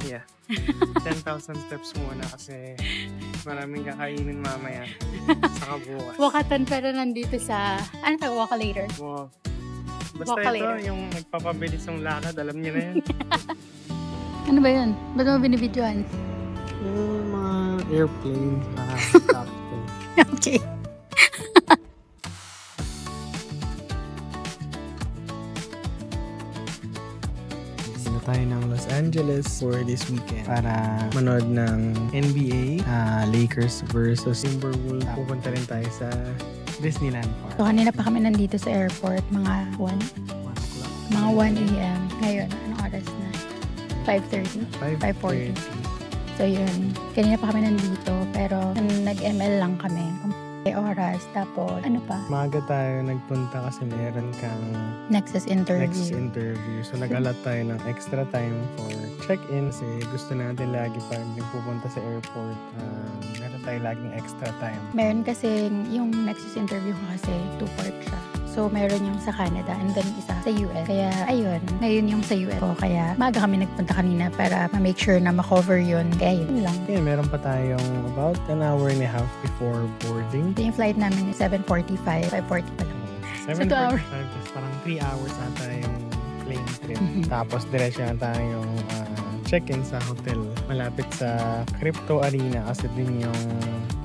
Yeah. 10,000 steps muna kasi maraming kakainin mamaya. Saka bukas. Walkathon pero nandito sa, ano tayo, walk later? Wow. Basta ito, yung nagpapabilis ng lakad, alam niyo na yan. Ano ba yun? Ba't mo binibidyoan? Yung mga airplane, cocktail. Okay. Tayo ng Los Angeles for this weekend para manood ng NBA, Lakers versus Timberwolves. Pupunta rin tayo sa Disneyland Park. So kanina pa kami nandito sa airport, mga 1 o'clock. Mga 1 a.m. Ngayon, anong oras na? 5:30? 5:40. So yun, kanina pa kami nandito pero nag-ML lang kami. Oras, tapos ano pa? Maaga tayo nagpunta kasi meron kang Nexus interview. So nag-allot tayo ng extra time for check-in kasi gusto natin lagi pag pupunta sa airport, meron tayo laging extra time. Meron kasi yung Nexus interview ko kasi 2-part siya. So meron yung sa Canada and then isa sa US. Kaya ayun, ngayon yung sa US. So, kaya maaga kami nagpunta kanina para ma-make sure na ma-cover yun. Kaya yun lang. Okay, meron pa tayong about an hour and a half before boarding. So, yung flight namin is 7:45, 5:40 pa lang. 7:45 is parang 3 hours ata yung plane trip. Tapos diretso na tayong check-in sa hotel. Malapit sa Crypto Arena kasi din yung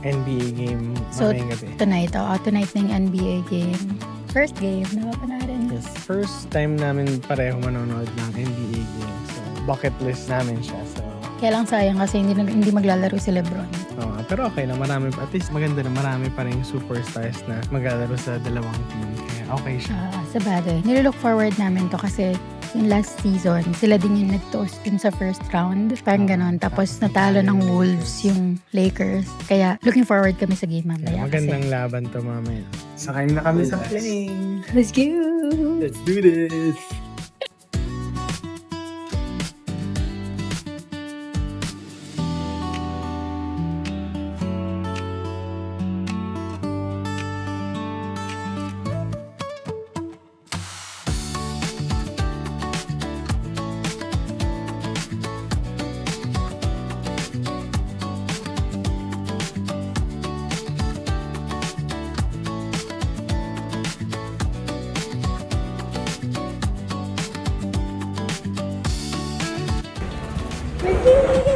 NBA game mamayang gabi. Tonight na yung NBA game. First game, napapanarin. Yes, first time namin pareho manonood ng NBA game. So, bucket list namin siya. So, kaya lang sayang kasi hindi maglalaro si LeBron. Pero okay lang, marami, at least maganda na marami pa rin superstars na maglalaro sa dalawang team. Kaya okay siya. Sa bagay. Nililook forward namin to kasi yung last season, sila din yung nag-toast din sa first round. Parang ganon. Tapos natalo ng Wolves yung Lakers. Kaya looking forward kami sa game mamaya. Magandang laban to mamaya. Sakay na kami sa plane. Let's go! Let's do this!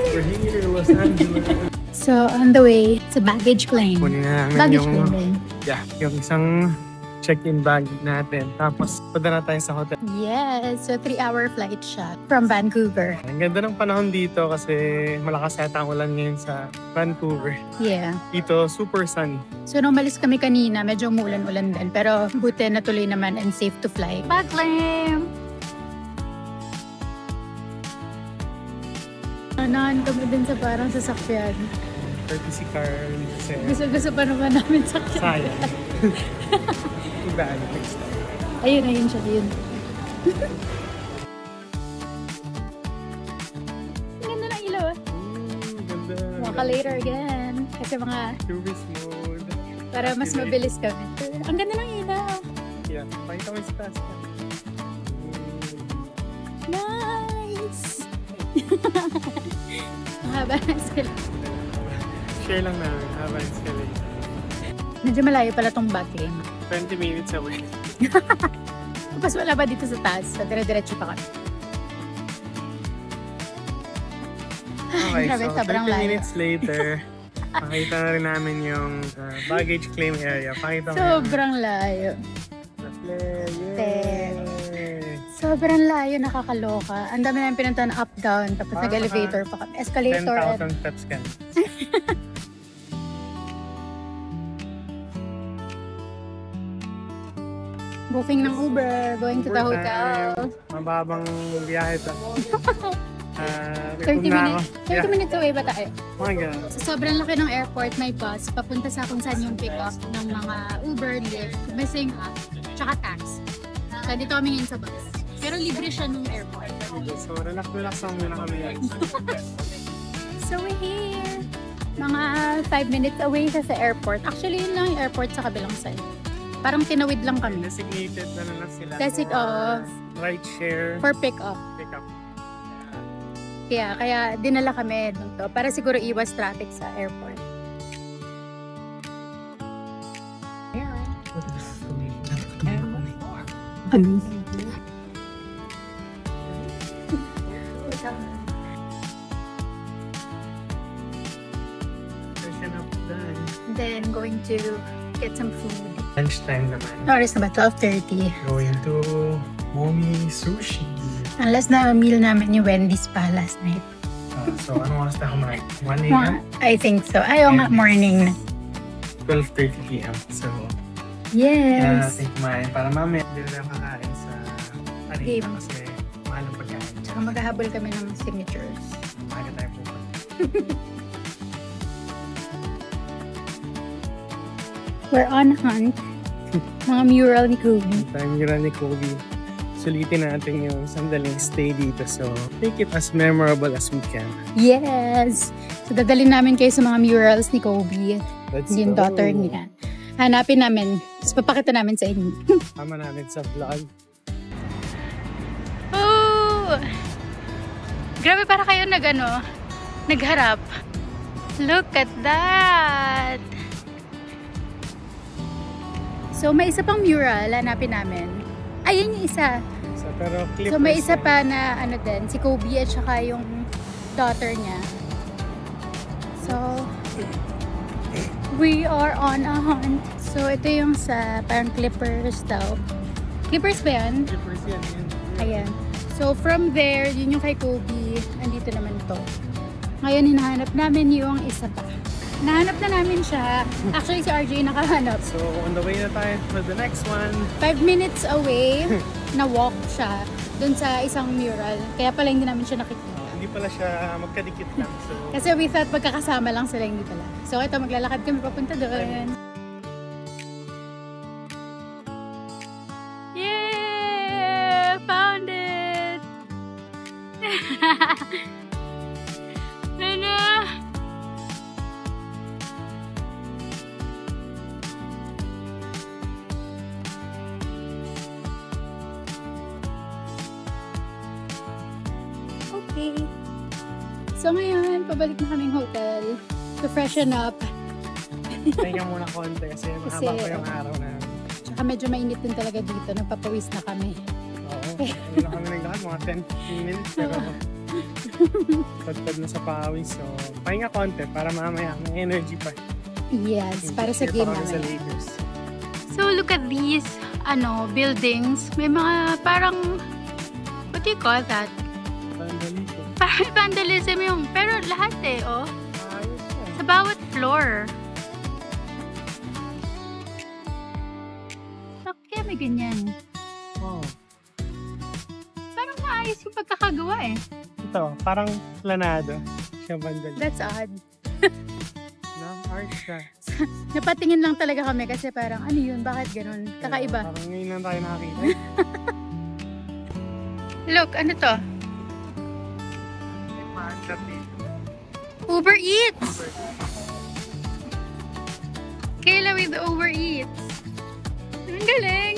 We're here in Los Angeles. So, on the way sa baggage claim. Kunin na namin baggage yung, claim. Yeah, yung isang check-in bag natin. Tapos, punta na tayo sa hotel. Yes, so 3-hour flight siya from Vancouver. Ang ganda ng panahon dito kasi malakas yata ang ulan ngayon sa Vancouver. Yeah. Dito, super sunny. So, nung umalis kami kanina, medyo umulan-ulan din. Pero buti natuloy naman and safe to fly. Bag claim! Naan kami din sa parang sasakyan. Courtesy car. Gusto pa naman namin sakyan. Sayang. Ibaan, next time. Ayun siya, yun. Ang ganda ng ilaw ah. Ganda. Maka later again. Kasi mga tourist mode. para mas mabilis kami. Ang ganda ng ilaw. Yeah, pakita mo sa taas ka. Nice! Mahaba na sila. Share lang namin, haba na sila. Medyo malayo pala tong backling. 20 minutes away. Tapos wala ba dito sa taas? So, dire-diretso pa kami. Okay, Grabe, so sobrang 30 layo. minutes later, makita na rin namin yung baggage claim area. Pakita mo Sobrang layo. Yay! So, Sobrang layo, nakakaloka. Ang dami namin pinuntahan up, down, tapos nag-elevator pa kami. Escalator. 10,000 steps ka. Booking ng Uber, going to the hotel. Mababang biyahe ito. 30 minutes. 30 minutes away ba tayo? Mga ganun. Sa sobrang laki ng airport, may bus. Papunta sa kung saan yung pick-up ng mga Uber, Lyft, missing up, tsaka tax. So, dito kami ngayon sa bus. Pero libre siya nung airport. So, relax lang muna kami. So, we're here. Mga 5 minutes away sa airport. Actually, yun lang yung airport sa kabilang side. Parang tinawid lang kami. Designated na lang sila. Designated of ride share. for pick-up. Kaya dinala kami dito para siguro iwas traffic sa airport. Then going to get some food. Lunchtime naman. Oras na ba? 12:30. Going to Momi Sushi. Ang last na meal namin yung Wendy's pa last night. So, anong oras na kumain? 1 a.m.? I think so. Ayaw nga, morning na. 12:30 p.m. So, Yes. kumain para mamaya hindi na kakain sa Game. arena kasi mahal ang pagkain. Tsaka maghahabol kami ng signatures. Maga tayo po. We're on hunt. Mga mural ni Kobe. Time yun ni Kobe. Sulitin natin yung sandaling stay dito. So, make it as memorable as we can. Yes! So, dadalhin namin kayo sa mga murals ni Kobe. Let's Yung go. daughter niya. Hanapin namin. Tapos papakita namin sa inyo. Tama namin sa vlog. Oh! Grabe, para kayo nagharap. Look at that! So, may isa pang mural. Hanapin namin. Ayun yung isa. Pero clip So, may isa pa na din, si Kobe at saka yung daughter niya. So, we are on a hunt. So, ito yung sa parang Clippers daw. Clippers ba yan? Clippers yan. Ayan. So, from there, yun yung kay Kobe. Andito naman to. Ngayon, hinahanap namin yung isa pa. Nahanap na namin siya. Actually, si RJ nakahanap. So, on the way na tayo for the next one. 5 minutes away, na walk siya dun sa isang mural. Kaya pala hindi namin siya nakikita. Hindi pala siya magkadikit lang. So, Kasi we thought magkakasama lang sila, hindi pala. So, ito, maglalakad kami papunta doon. Yeah! Found it! Nana! Okay. So ngayon, pabalik na kaming hotel to freshen up. pahinga muna konti kasi mahaba pa yung araw na. Tsaka medyo mainit din talaga dito. Nagpapawis na kami. Oo. Hindi na kami naglakad, mga 10-15 minutes. Pero pagpad na sa pawis. So, pahinga konti para mamaya may energy pa. Yes, para sa game namin. Sa namin. Lakers. So look at these buildings. May mga parang, what do you call that? Vandalism. Parang vandalism yung, pero lahat oh. Ayos yan. Sa bawat floor. Bakit kaya may ganyan? Oh. Parang maayos yung pagkakagawa Ito, parang planado. Siya vandalism. That's odd. Art siya. Napatingin lang talaga kami kasi parang ano yun, bakit ganun? Kakaiba. Parang ngayon lang tayo nakakita. Look, ano to? Uber Eats! Kayla with Uber Eats. Ang galing!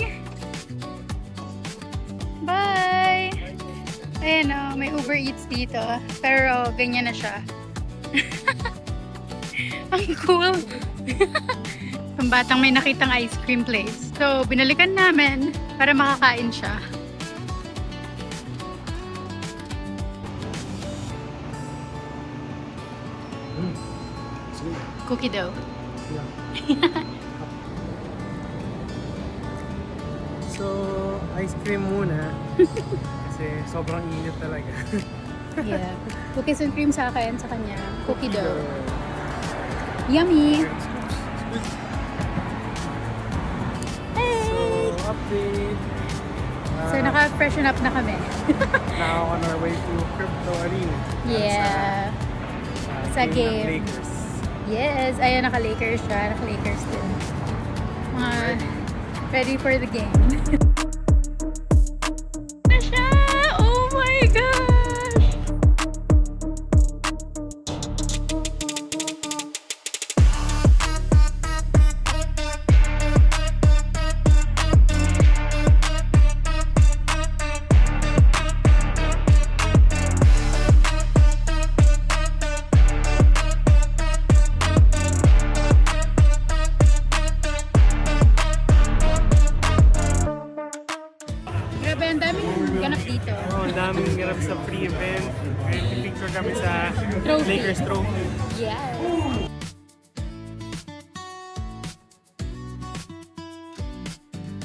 Bye! Ayan o, may Uber Eats dito. Pero ganyan na siya. Ang cool! Ang batang may nakitang ice cream place. So, binalikan namin para makakain siya. Cookie dough. So, ice cream muna. Kasi sobrang init talaga. Yeah. Cookies and cream sa akin, sa kanya. Cookie dough. Yummy! Hey! So, update. So, naka-freshen up na kami. Now on our way to Crypto Arena. Yeah. Sa game. Lakers. Yes, ayun, naka-Lakers siya. Naka-Lakers din. Ready for the game. Na siya! Oh my gosh! Grabe, ang daming ganap dito. Oh, ang daming hirap sa free event. Picture kami sa Trophy. Lakers trophy. Yeah.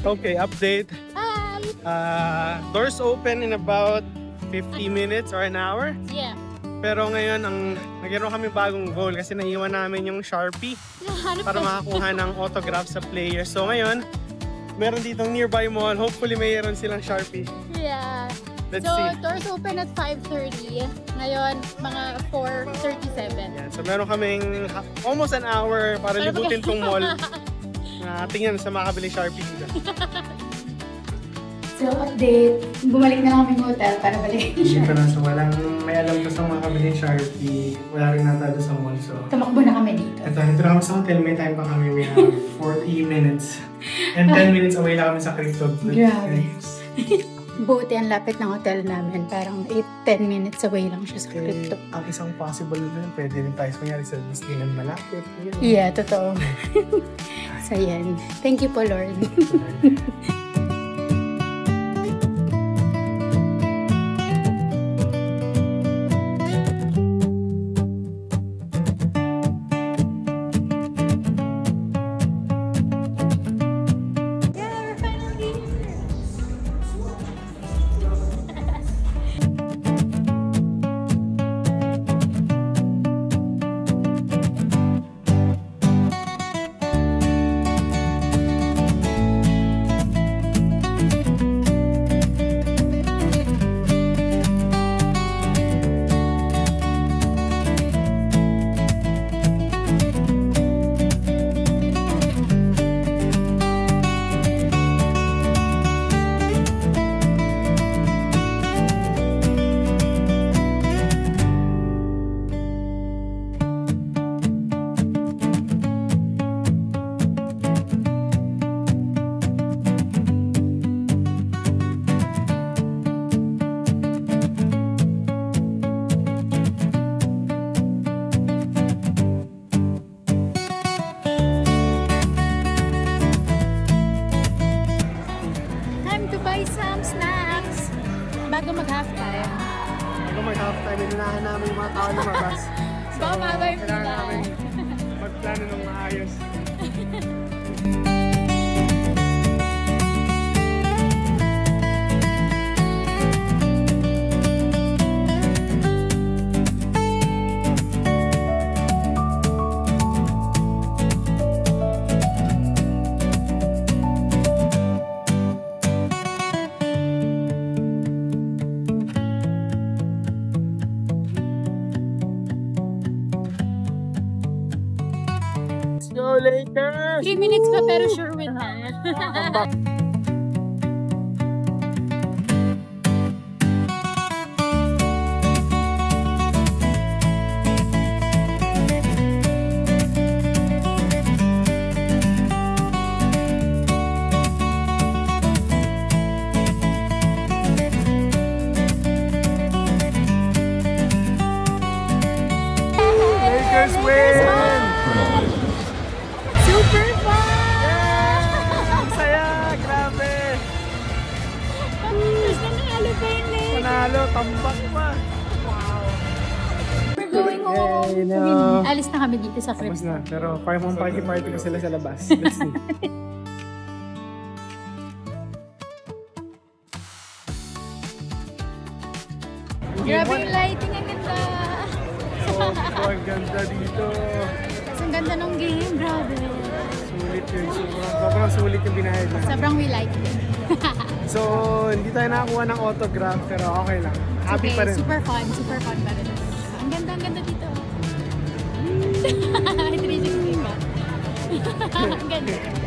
Okay, update. Hi! Doors open in about 50 minutes or an hour. Yeah. Pero ngayon, nagkaroon kami bagong goal kasi naiwan namin yung Sharpie para makakuha ng autograph sa players. So ngayon, meron ditong nearby mall. Hopefully, mayroon silang Sharpie. Yeah. Let's So, see. doors open at 5:30. Ngayon, mga 4:37. Yan. So meron kaming almost an hour para libutin tong mall. Tingnan sa makakabili Sharpie dito. So, update. Bumalik na lang kami ng hotel para balikin siya. Dito na, so walang may alam ko sa makakabili Sharpie. Wala rin nata doon sa mall. So, Tumakbo na kami dito. ito na kami sa hotel. May time pa kami. We have 40 minutes. And 10 minutes away lang kami sa Crypto. Grabe. Buti ang lapit ng hotel namin. Parang 8-10 minutes away lang siya sa Crypto. Ang isang possible na pwede rin tayo. Kunyari sa Disneyland malapit. Yeah, totoo. So, yan. Thank you po, Lord. Bago mag-halftime. Bago mag-halftime, inunahan namin yung mga tao lumabas. So, Baka mabay mo kailangan na. namin magplano ng maayos. Go Lakers! 3 minutes pa pero sure win na. Lakers win! Super fun! Ang saya! Grabe! Tapos na nanalo pa yun eh. Panalo, tambak pa! Wow! We're going home. Yay, no. Alis na kami dito sa Tapos Crypto. na, pero parang party ko sila sa labas. Let's see. Grabe yung lighting, ang ganda. Sobrang ganda dito. Tapos ang ganda ng game, grabe. Sulit yun. Sobrang sulit yung binayad na. Sobrang we like it. So, hindi tayo nakakuha ng autograph, pero okay lang. Happy pa rin. Super fun pa rin. Ang ganda dito. 360 ba? Ang ganda.